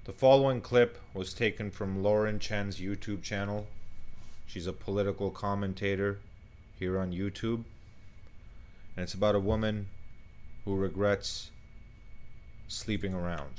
The following clip was taken from Lauren Chen's YouTube channel. She's a political commentator here on YouTube. And it's about a woman who regrets sleeping around.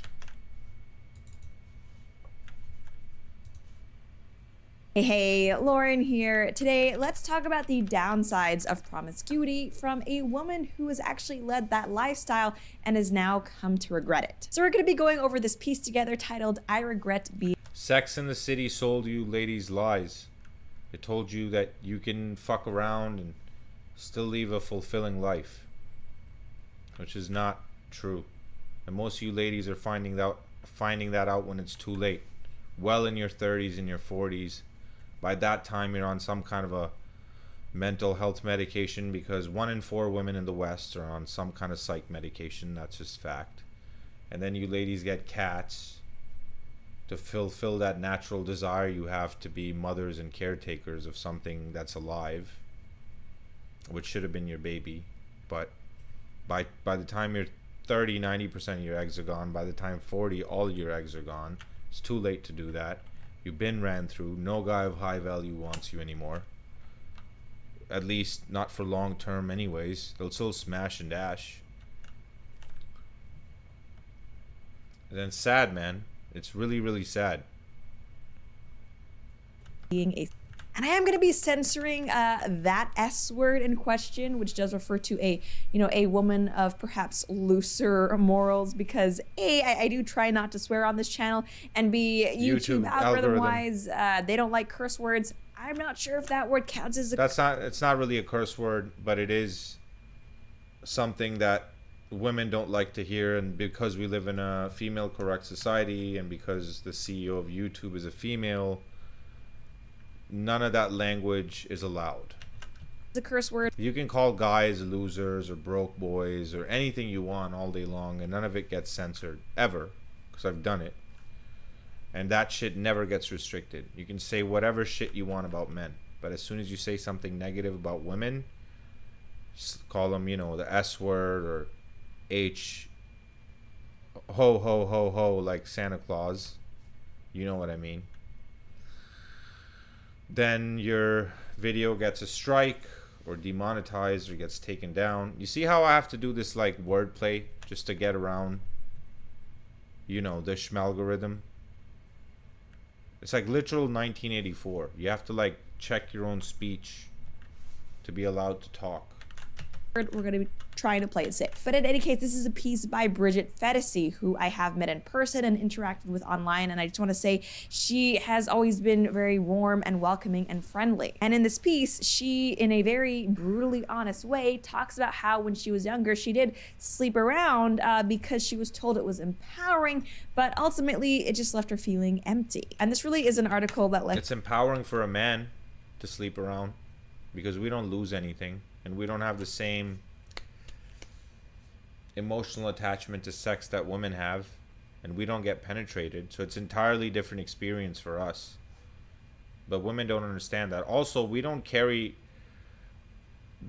Hey, Lauren here. Today, let's talk about the downsides of promiscuity from a woman who has actually led that lifestyle and has now come to regret it. So we're going to be going over this piece together titled, I Regret Being. Sex and the City sold you ladies lies. It told you that you can fuck around and still live a fulfilling life, which is not true. And most of you ladies are finding that out when it's too late. Well in your 30s and your 40s. By that time, you're on some kind of a mental health medication, because 1 in 4 women in the West are on some kind of psych medication. That's just fact. And then you ladies get cats to fulfill that natural desire you have to be mothers and caretakers of something that's alive, which should have been your baby. But by the time you're 30, 90% of your eggs are gone. By the time 40, all of your eggs are gone. It's too late to do that. You've been ran through. No guy of high value wants you anymore. At least not for long term anyways. They'll still smash and dash. And then sad, man. It's really, really sad. And I am going to be censoring that S word in question, which does refer to a woman of perhaps looser morals, because I do try not to swear on this channel, and B, YouTube algorithm wise, they don't like curse words. I'm not sure if that word counts as it's not really a curse word, but it is something that women don't like to hear. And because we live in a female correct society, and because the CEO of YouTube is a female, none of that language is allowed. The curse word. You can call guys losers or broke boys or anything you want all day long, and none of it gets censored ever, because I've done it. And that shit never gets restricted. You can say whatever shit you want about men, but as soon as you say something negative about women, call them, the S word or H, ho ho ho ho, like Santa Claus, you know what I mean, then your video gets a strike or demonetized or gets taken down. You see how I have to do this like wordplay just to get around, the schmalgorithm? It's like literal 1984. You have to like check your own speech to be allowed to talk. We're going to be trying to play it safe. But in any case, this is a piece by Bridget Fetisi, who I have met in person and interacted with online. And I just want to say she has always been very warm and welcoming and friendly. And in this piece, she, in a very brutally honest way, talks about how when she was younger, she did sleep around because she was told it was empowering, but ultimately it just left her feeling empty. And this really is an article that It's empowering for a man to sleep around, because we don't lose anything. And we don't have the same emotional attachment to sex that women have. And we don't get penetrated. So it's entirely different experience for us. But women don't understand that. Also, we don't carry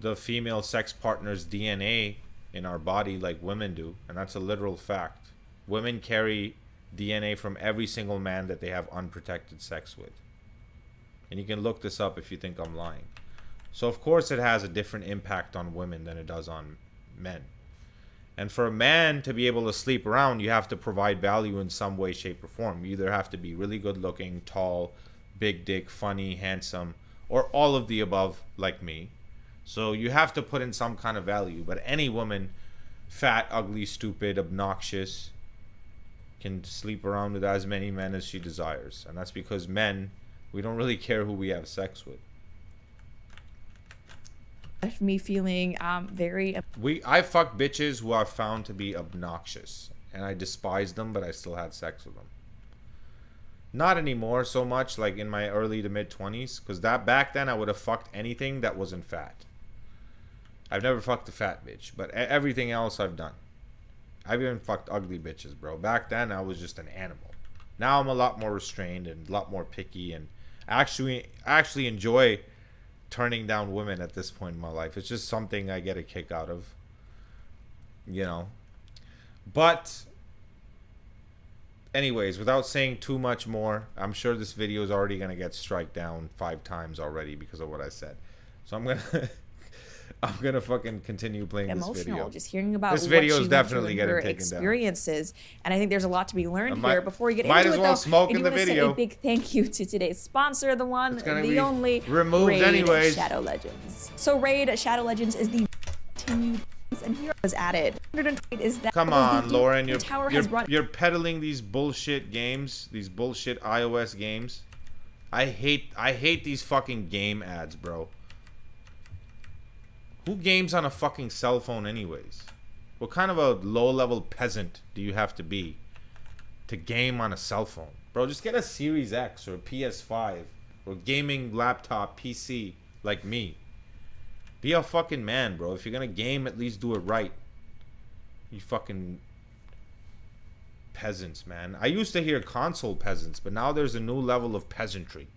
the female sex partner's DNA in our body like women do. And that's a literal fact. Women carry DNA from every single man that they have unprotected sex with. And you can look this up if you think I'm lying. So of course it has a different impact on women than it does on men. And for a man to be able to sleep around, you have to provide value in some way, shape, or form. You either have to be really good looking, tall, big dick, funny, handsome, or all of the above like me. So you have to put in some kind of value. But any woman, fat, ugly, stupid, obnoxious, can sleep around with as many men as she desires. And that's because men, we don't really care who we have sex with. Me feeling very. I fucked bitches who I found to be obnoxious, and I despised them, but I still had sex with them. Not anymore so much, like in my early to mid 20s, because that back then I would have fucked anything that wasn't fat. I've never fucked a fat bitch, but everything else I've done. I've even fucked ugly bitches, bro. Back then I was just an animal. Now I'm a lot more restrained and a lot more picky, and actually enjoy turning down women at this point in my life. It's just something I get a kick out of, But anyways, without saying too much more, I'm sure this video is already gonna get strike down 5 times already because of what I said. So I'm gonna I'm gonna fucking continue playing this video. Just hearing about this video what is she definitely went through in getting her taken down. experiences, and I think there's a lot to be learned here. Before we get might into as it, well though, smoke I do in the want to say video. a big thank you to today's sponsor, the one, gonna the be only removed Raid anyways. Shadow Legends. So Raid Shadow Legends is the continued and here was added. 120 is that. Come on, Lauren, you're peddling these bullshit games, these bullshit iOS games. I hate these fucking game ads, bro. Who games on a fucking cell phone anyways? What kind of a low-level peasant do you have to be to game on a cell phone? Bro, just get a Series X or a PS5 or gaming laptop PC like me. Be a fucking man, bro. If you're gonna game, at least do it right. You fucking peasants, man. I used to hear console peasants, but now there's a new level of peasantry.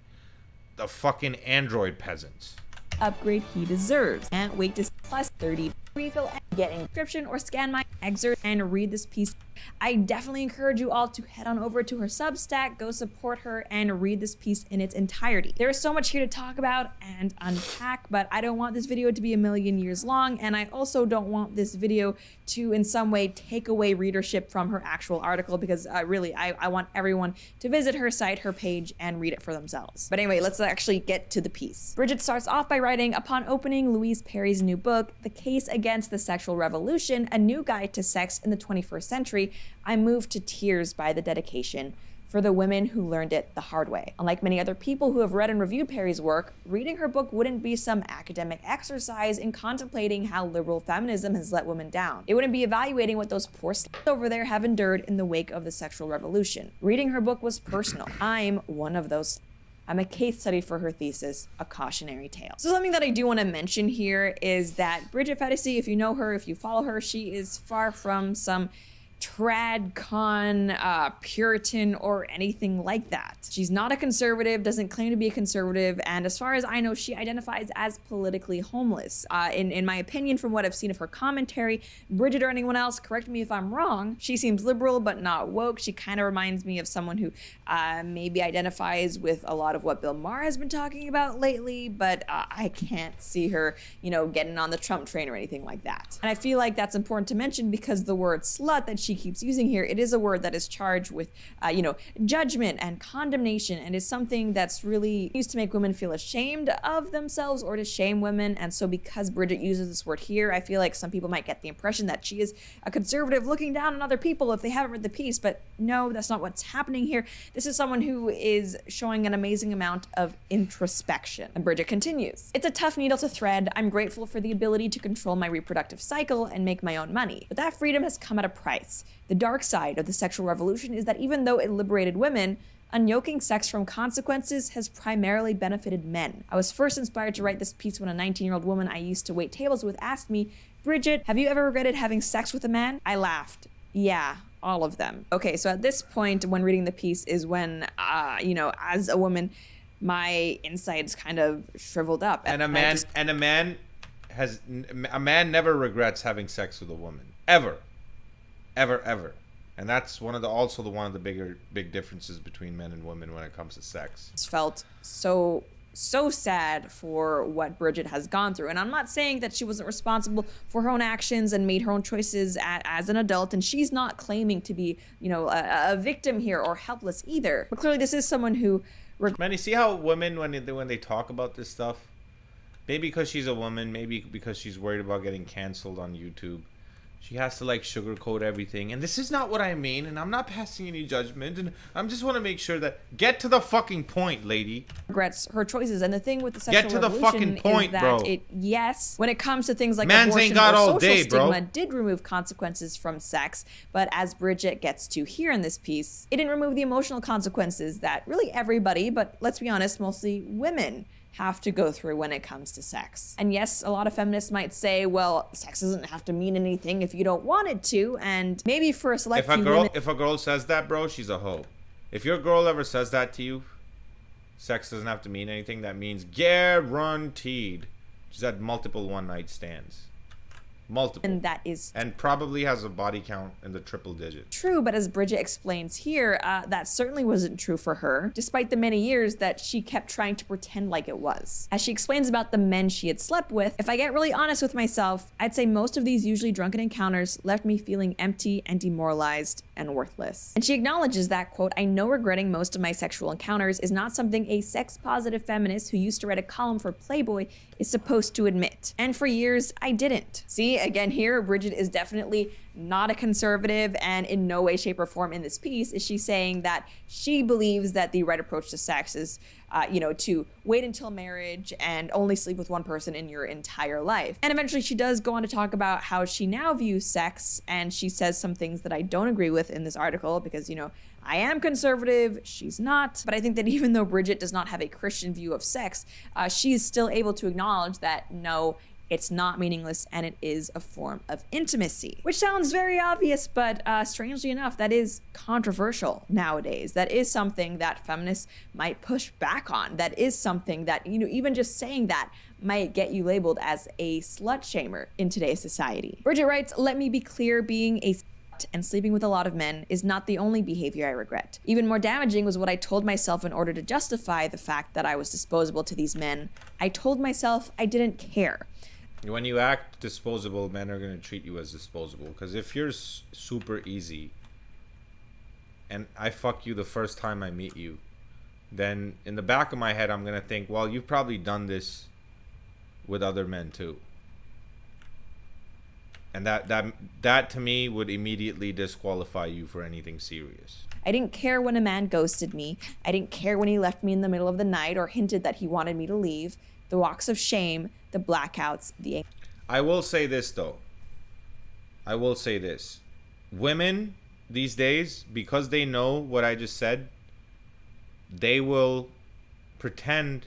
The fucking Android peasants. Upgrade he deserves. Can't wait to plus 30 refill and get encryption or scan my excerpt and read this piece. I definitely encourage you all to head on over to her Substack, go support her, and read this piece in its entirety. There is so much here to talk about and unpack, but I don't want this video to be a million years long, and I also don't want this video to in some way take away readership from her actual article, because really, I want everyone to visit her site, her page, and read it for themselves. But anyway, let's actually get to the piece. Bridget starts off by writing, upon opening Louise Perry's new book, The Case Against the Sexual Revolution, A New Guide to Sex in the 21st Century, I'm moved to tears by the dedication for the women who learned it the hard way. Unlike many other people who have read and reviewed Perry's work, reading her book wouldn't be some academic exercise in contemplating how liberal feminism has let women down. It wouldn't be evaluating what those poor sluts over there have endured in the wake of the sexual revolution. Reading her book was personal. I'm one of those. I'm a case study for her thesis, A Cautionary Tale. So something that I do want to mention here is that Bridget Phetasy, if you know her, if you follow her, she is far from some tradcon, Puritan, or anything like that. She's not a conservative, doesn't claim to be a conservative, and as far as I know, she identifies as politically homeless. In my opinion, from what I've seen of her commentary, Bridget or anyone else, correct me if I'm wrong, she seems liberal but not woke. She kind of reminds me of someone who maybe identifies with a lot of what Bill Maher has been talking about lately, but I can't see her, getting on the Trump train or anything like that. And I feel like that's important to mention because the word slut that she keeps using here, it is a word that is charged with, judgment and condemnation, and is something that's really used to make women feel ashamed of themselves or to shame women. And so because Bridget uses this word here, I feel like some people might get the impression that she is a conservative looking down on other people if they haven't read the piece, but no, that's not what's happening here. This is someone who is showing an amazing amount of introspection. And Bridget continues, it's a tough needle to thread. I'm grateful for the ability to control my reproductive cycle and make my own money, but that freedom has come at a price. The dark side of the sexual revolution is that even though it liberated women, unyoking sex from consequences has primarily benefited men. I was first inspired to write this piece when a 19-year-old woman I used to wait tables with asked me, Bridget, have you ever regretted having sex with a man? I laughed. Yeah, all of them. Okay, so at this point when reading the piece is when, as a woman, my insides kind of shriveled up. And a man never regrets having sex with a woman. Ever. Ever. And that's one of the big differences between men and women when it comes to sex. It's felt so sad for what Bridget has gone through. And I'm not saying that she wasn't responsible for her own actions and made her own choices as an adult. And she's not claiming to be, a victim here or helpless either. But clearly this is someone who... Man, you see how women, when they talk about this stuff, maybe because she's a woman, maybe because she's worried about getting canceled on YouTube, she has to sugarcoat everything. And this is not what I mean, and I'm not passing any judgment, and I just want to make sure that get to the fucking point, lady. Regrets her choices. And the thing with the sexual get to the fucking point, is that bro. When it comes to things like Mans abortion ain't got or all social day, stigma, bro. did remove consequences from sex, but as Bridget gets to here in this piece, it didn't remove the emotional consequences that really everybody, but let's be honest, mostly women, have to go through when it comes to sex. And yes, a lot of feminists might say, well, sex doesn't have to mean anything if you don't want it to, and maybe for a select few women... If a girl says that, bro, she's a hoe. If your girl ever says that to you, sex doesn't have to mean anything, that means guaranteed she's had multiple one-night stands. Multiple. And that is And probably has a body count in the triple digits. true, but as Bridget explains here, that certainly wasn't true for her, despite the many years that she kept trying to pretend like it was. As she explains about the men she had slept with, if I get really honest with myself, I'd say most of these usually drunken encounters left me feeling empty and demoralized and worthless. And she acknowledges that, quote, I know regretting most of my sexual encounters is not something a sex-positive feminist who used to write a column for Playboy is supposed to admit. And for years, I didn't. See, again here, Bridget is definitely not a conservative, and in no way, shape, or form in this piece is she saying that she believes that the right approach to sex is, to wait until marriage and only sleep with one person in your entire life. And eventually she does go on to talk about how she now views sex, and she says some things that I don't agree with in this article because, I am conservative, she's not. But I think that even though Bridget does not have a Christian view of sex, she is still able to acknowledge that no, it's not meaningless and it is a form of intimacy. Which sounds very obvious, but strangely enough, that is controversial nowadays. That is something that feminists might push back on. That is something that, even just saying that might get you labeled as a slut shamer in today's society. Bridget writes, let me be clear, being a and sleeping with a lot of men is not the only behavior I regret. Even more damaging was what I told myself in order to justify the fact that I was disposable to these men. I told myself I didn't care. When you act disposable, men are going to treat you as disposable. Because if you're super easy and I fuck you the first time I meet you, then in the back of my head, I'm going to think, well, you've probably done this with other men too. And that to me would immediately disqualify you for anything serious. I didn't care when a man ghosted me. I didn't care when he left me in the middle of the night or hinted that he wanted me to leave. The walks of shame, the blackouts, the... I will say this, though. I will say this. Women these days, because they know what I just said, they will pretend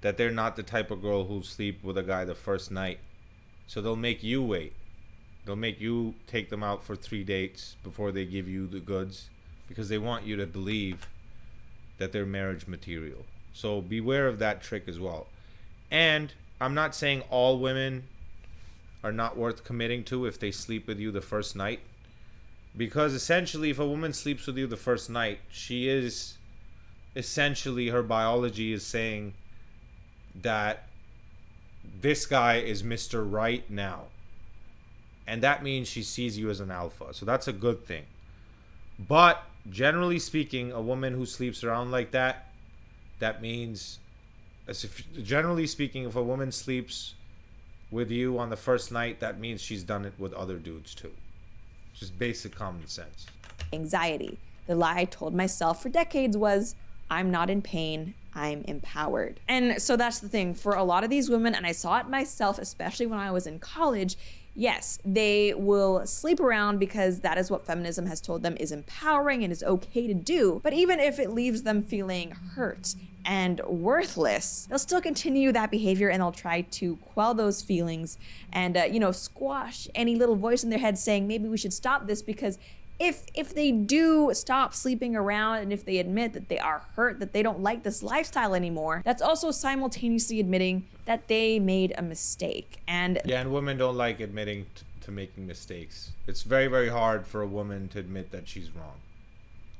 that they're not the type of girl who'll sleep with a guy the first night. So they'll make you wait. They'll make you take them out for 3 dates before they give you the goods because they want you to believe that they're marriage material. So beware of that trick as well. And I'm not saying all women are not worth committing to if they sleep with you the first night. Because essentially, if a woman sleeps with you the first night, she is essentially, her biology is saying that this guy is Mr. Right now. And that means she sees you as an alpha. So that's a good thing. But generally speaking, a woman who sleeps around like that, that means, generally speaking, if a woman sleeps with you on the first night, that means she's done it with other dudes too. Just basic common sense. Anxiety. The lie I told myself for decades was, I'm not in pain, I'm empowered. And so that's the thing for a lot of these women, and I saw it myself, especially when I was in college. Yes, they will sleep around because that is what feminism has told them is empowering and is okay to do. But even if it leaves them feeling hurt and worthless, they'll still continue that behavior and they'll try to quell those feelings and, squash any little voice in their head saying, maybe we should stop this, because if they do stop sleeping around and if they admit that they are hurt, that they don't like this lifestyle anymore, that's also simultaneously admitting that they made a mistake. And women don't like admitting to making mistakes. It's very, very hard for a woman to admit that she's wrong.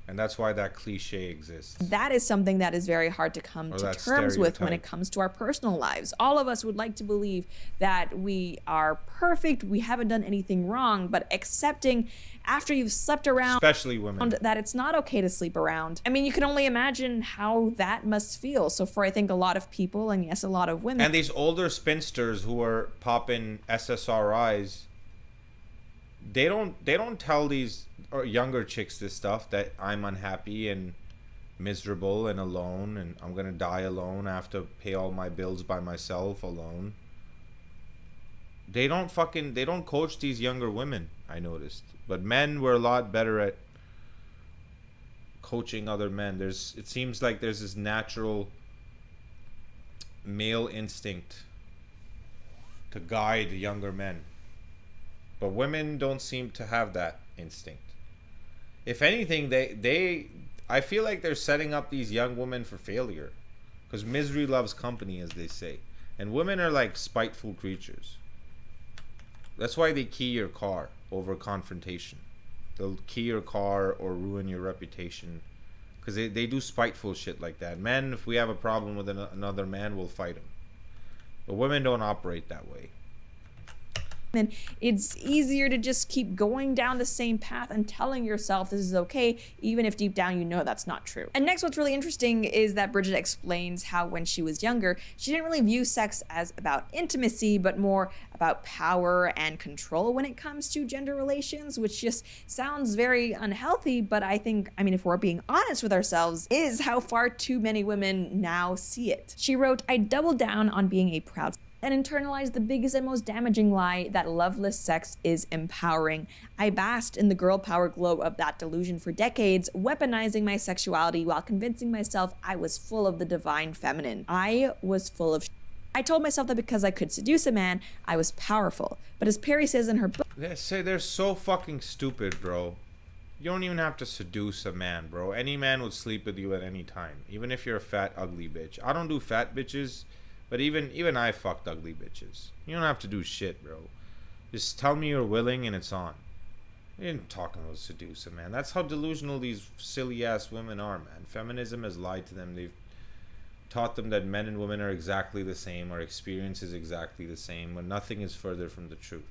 And that's why that cliche exists. That is something that is very hard to come to terms with when it comes to our personal lives. All of us would like to believe that we are perfect, we haven't done anything wrong, but accepting after you've slept around, especially women, that it's not okay to sleep around. I mean, you can only imagine how that must feel. So for, I think, a lot of people, and yes, a lot of women. And these older spinsters who are popping SSRIs, they don't tell these younger chicks this stuff, that I'm unhappy and miserable and alone and I'm gonna die alone. I have to pay all my bills by myself alone. They don't coach these younger women, I noticed. But men were a lot better at coaching other men. It seems like there's this natural male instinct to guide younger men. But women don't seem to have that instinct. If anything, I feel like they're setting up these young women for failure. Because misery loves company, as they say. And women are like spiteful creatures. That's why they key your car over confrontation. They'll key your car or ruin your reputation. Because they do spiteful shit like that. Men, if we have a problem with another man, we'll fight him. But women don't operate that way. And it's easier to just keep going down the same path and telling yourself this is okay, even if deep down you know that's not true. And next, what's really interesting is that Bridget explains how when she was younger, she didn't really view sex as about intimacy, but more about power and control when it comes to gender relations, which just sounds very unhealthy. But I think, if we're being honest with ourselves, is how far too many women now see it. She wrote, "I doubled down on being a proud and internalized the biggest and most damaging lie that loveless sex is empowering. I basked in the girl power glow of that delusion for decades, weaponizing my sexuality while convincing myself I was full of the divine feminine. I was full of I told myself that because I could seduce a man, I was powerful. But as Perry says in her book, They're so fucking stupid, bro. You don't even have to seduce a man, bro. Any man would sleep with you at any time, even if you're a fat, ugly bitch. I don't do fat bitches. But even I fucked ugly bitches. You don't have to do shit, bro. Just tell me you're willing and it's on. You ain't talking about seduce a man. That's how delusional these silly ass women are, man. Feminism has lied to them. They've taught them that men and women are exactly the same. Our experience is exactly the same. When nothing is further from the truth.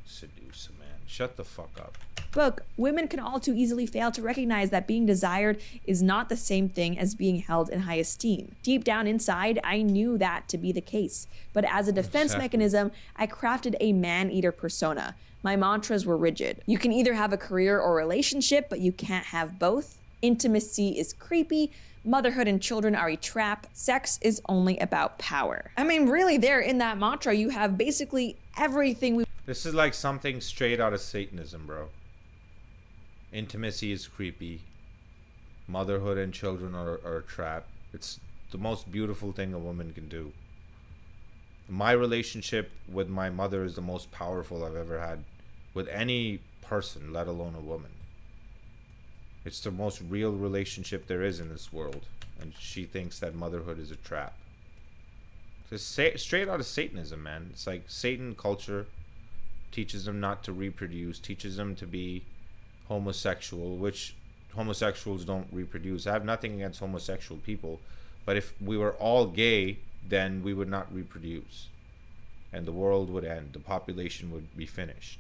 Seduce a man. Shut the fuck up. Book, women can all too easily fail to recognize that being desired is not the same thing as being held in high esteem. Deep down inside, I knew that to be the case. But as a defense mechanism, I crafted a man-eater persona. My mantras were rigid. You can either have a career or relationship, but you can't have both. Intimacy is creepy. Motherhood and children are a trap. Sex is only about power. Really, there in that mantra, you have basically everything This is like something straight out of Satanism, bro. Intimacy is creepy. Motherhood and children are a trap. It's the most beautiful thing a woman can do. My relationship with my mother is the most powerful I've ever had with any person, let alone a woman. It's the most real relationship there is in this world. And she thinks that motherhood is a trap. It's straight out of Satanism, man. It's like Satan culture teaches them not to reproduce, teaches them to be homosexual, which homosexuals don't reproduce. I have nothing against homosexual people, but if we were all gay, then we would not reproduce. And the world would end. The population would be finished.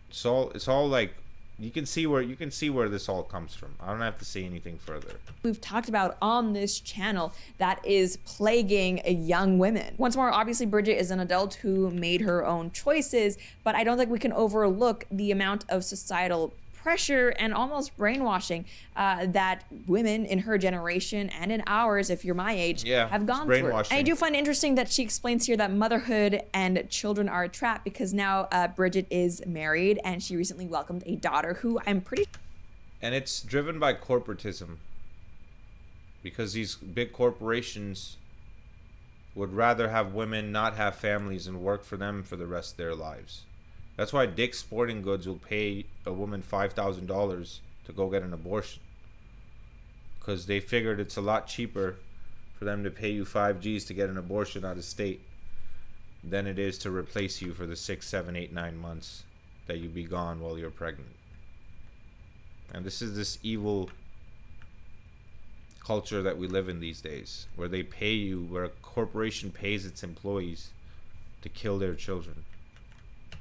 It's all like you can see where this all comes from. I don't have to say anything further. We've talked about on this channel that is plaguing young women. Once more, obviously Bridget is an adult who made her own choices, but I don't think we can overlook the amount of societal pressure and almost brainwashing that women in her generation and in ours, if you're my age, have gone through. And I do find it interesting that she explains here that motherhood and children are a trap because now Bridget is married and she recently welcomed a daughter who I'm pretty. And it's driven by corporatism because these big corporations would rather have women not have families and work for them for the rest of their lives. That's why Dick's Sporting Goods will pay a woman $5,000 to go get an abortion. Because they figured it's a lot cheaper for them to pay you 5 G's to get an abortion out of state than it is to replace you for the 6, 7, 8, 9 months that you be gone while you're pregnant. And this is this evil culture that we live in these days, where they pay you, where a corporation pays its employees to kill their children.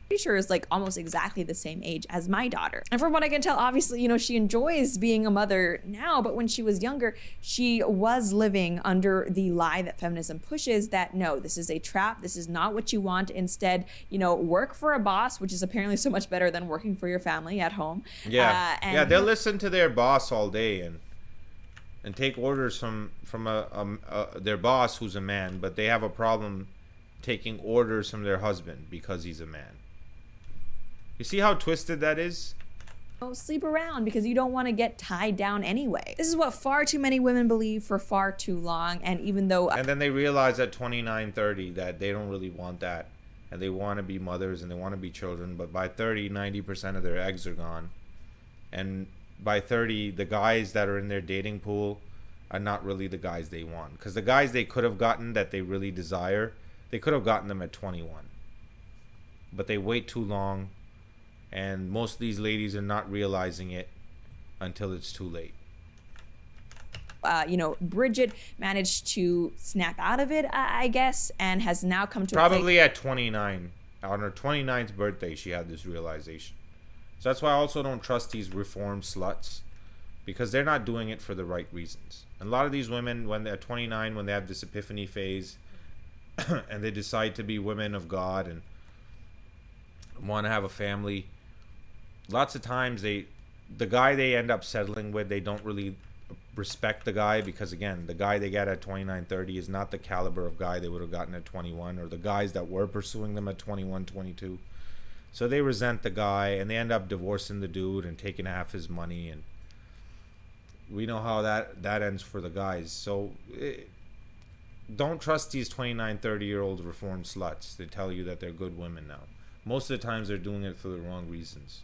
Pretty sure is like almost exactly the same age as my daughter. And from what I can tell, obviously, she enjoys being a mother now, but when she was younger, she was living under the lie that feminism pushes that no, this is a trap. This is not what you want. Instead, work for a boss, which is apparently so much better than working for your family at home. Yeah. They'll listen to their boss all day and take orders from their boss who's a man, but they have a problem taking orders from their husband because he's a man. You see how twisted that is? Sleep around because you don't want to get tied down anyway. This is what far too many women believe for far too long. And even though... And then they realize at 29, 30 that they don't really want that. And they want to be mothers and they want to be children. But by 30, 90% of their eggs are gone. And by 30, the guys that are in their dating pool are not really the guys they want. Because the guys they could have gotten that they really desire They could have gotten them at 21. But they wait too long, and most of these ladies are not realizing it until it's too late. Bridget managed to snap out of it, I guess, and has now come to probably at 29. On her 29th birthday, she had this realization. So that's why I also don't trust these reformed sluts, because they're not doing it for the right reasons. And a lot of these women, when they're 29, when they have this epiphany phase, and they decide to be women of God and want to have a family, lots of times the guy they end up settling with, they don't really respect the guy, because again, the guy they get at 29, 30 is not the caliber of guy they would have gotten at 21, or the guys that were pursuing them at 21, 22. So they resent the guy, and they end up divorcing the dude and taking half his money, and we know how that ends for the guys. So don't trust these 29, 30-year-old reformed sluts. They tell you that they're good women now. Most of the times they're doing it for the wrong reasons.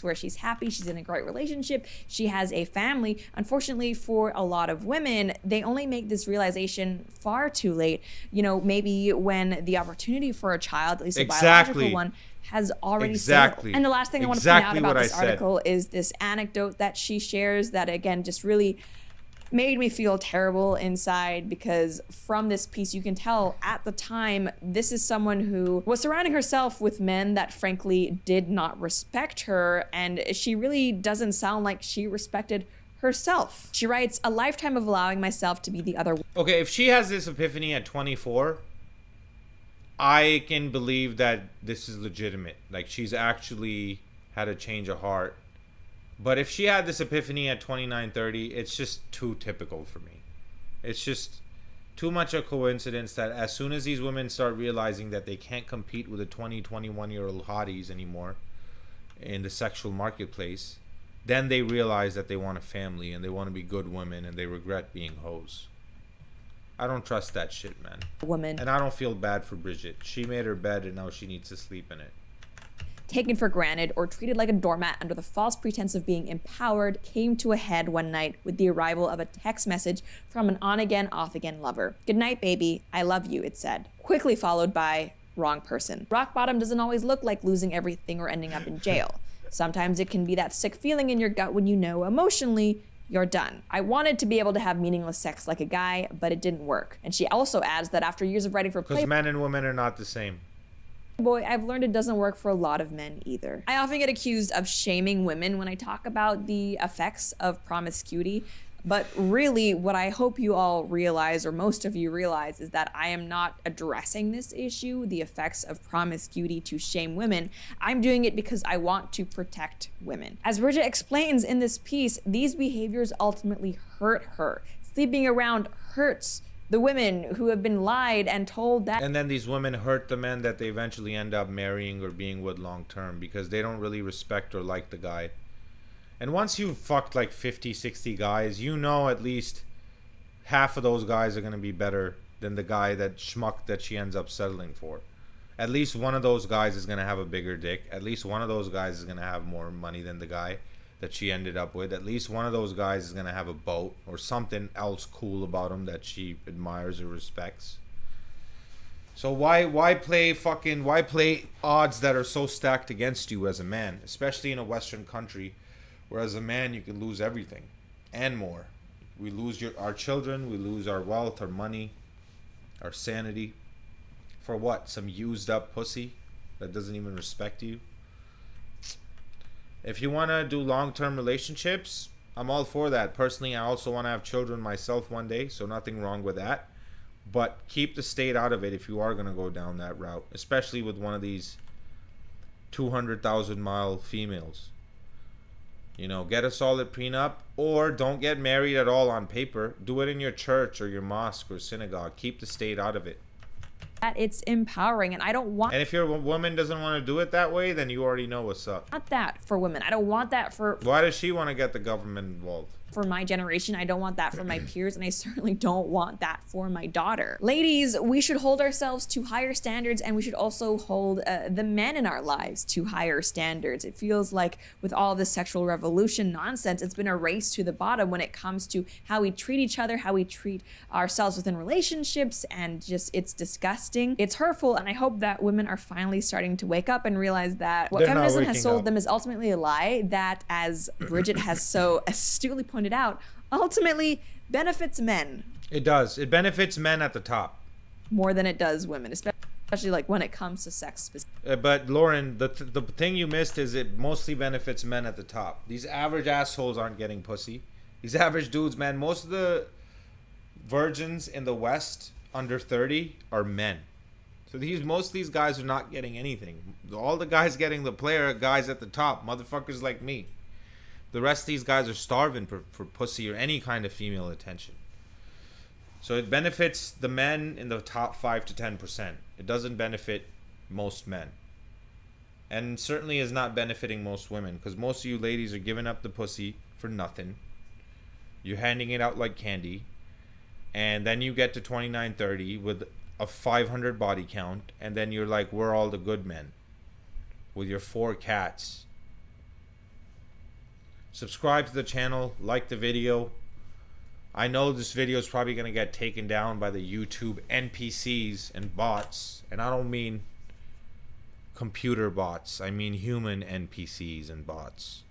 Where she's happy, she's in a great relationship, she has a family. Unfortunately, for a lot of women, they only make this realization far too late. Maybe when the opportunity for a child, at least a biological one, has already settled. And the last thing I want to point out about this article is this anecdote that she shares that, again, just really made me feel terrible inside, because from this piece you can tell at the time this is someone who was surrounding herself with men that frankly did not respect her, and she really doesn't sound like she respected herself. She writes, "A lifetime of allowing myself to be the other." Okay, if she has this epiphany at 24, I can believe that this is legitimate. Like, she's actually had a change of heart. But if she had this epiphany at 29, 30, it's just too typical for me. It's just too much a coincidence that as soon as these women start realizing that they can't compete with the 20, 21-year-old hotties anymore in the sexual marketplace, then they realize that they want a family and they want to be good women, and they regret being hoes. I don't trust that shit, man. Woman. And I don't feel bad for Bridget. She made her bed and now she needs to sleep in it. Taken for granted or treated like a doormat under the false pretense of being empowered came to a head one night with the arrival of a text message from an on-again, off-again lover. "Good night, baby. I love you," it said, quickly followed by "wrong person." Rock bottom doesn't always look like losing everything or ending up in jail. Sometimes it can be that sick feeling in your gut when you know emotionally you're done. "I wanted to be able to have meaningless sex like a guy, but it didn't work." And she also adds that after years of writing for Because men and women are not the same. Boy, I've learned it doesn't work for a lot of men either. I often get accused of shaming women when I talk about the effects of promiscuity, but really what I hope you all realize, or most of you realize, is that I am not addressing this issue, the effects of promiscuity, to shame women. I'm doing it because I want to protect women. As Bridget explains in this piece, these behaviors ultimately hurt her. Sleeping around hurts the women who have been lied and told that. And then these women hurt the men that they eventually end up marrying or being with long term, because they don't really respect or like the guy. And once you've fucked like 50, 60 guys, you know at least half of those guys are going to be better than the guy, that schmuck that she ends up settling for. At least one of those guys is going to have a bigger dick. At least one of those guys is going to have more money than the guy that she ended up with. At least one of those guys is going to have a boat or something else cool about him that she admires or respects. So why play odds that are so stacked against you as a man, especially in a Western country where as a man you can lose everything and more. We lose our children, we lose our wealth, our money, our sanity. For what? Some used up pussy that doesn't even respect you? If you want to do long-term relationships, I'm all for that. Personally, I also want to have children myself one day, so nothing wrong with that. But keep the state out of it if you are going to go down that route, especially with one of these 200,000-mile females. Get a solid prenup, or don't get married at all on paper. Do it in your church or your mosque or synagogue. Keep the state out of it. it's empowering, and I don't want And if your woman doesn't want to do it that way, then you already know what's up. that for women. I don't want that for Why does she want to get the government involved? my generation. I don't want that for my peers, and I certainly don't want that for my daughter. Ladies, we should hold ourselves to higher standards, and we should also hold the men in our lives to higher standards. It feels like with all this sexual revolution nonsense, it's been a race to the bottom when it comes to how we treat each other, how we treat ourselves within relationships, and just it's disgusting. It's hurtful, and I hope that women are finally starting to wake up and realize that what They're not feminism has waking sold up. them is ultimately a lie that, as Bridget has so astutely pointed out, ultimately benefits men It does. It benefits men at the top. more than it does women, especially like when it comes to sex specific. But Lauren, the thing you missed is it mostly benefits men at the top. These average assholes aren't getting pussy. These average dudes, man, most of the virgins in the West under 30 are men. So most of these guys are not getting anything. All the guys getting the player are guys at the top, motherfuckers like me. The rest of these guys are starving for pussy or any kind of female attention. So it benefits the men in the top 5 to 10%. It doesn't benefit most men. And certainly is not benefiting most women, because most of you ladies are giving up the pussy for nothing. You're handing it out like candy. And then you get to 29, 30 with a 500 body count, and then you're like, we're all the good men with your 4 cats. Subscribe to the channel, like the video. I know this video is probably going to get taken down by the YouTube NPCs and bots. And I don't mean computer bots. I mean human NPCs and bots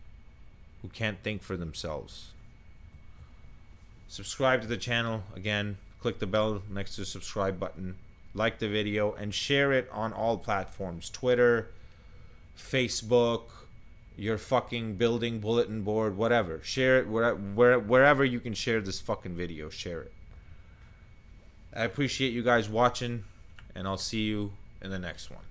who can't think for themselves. Subscribe to the channel. Again, click the bell next to the subscribe button. Like the video and share it on all platforms. Twitter, Facebook, your fucking building bulletin board, whatever. Share it wherever you can share this fucking video. Share it. I appreciate you guys watching, and I'll see you in the next one.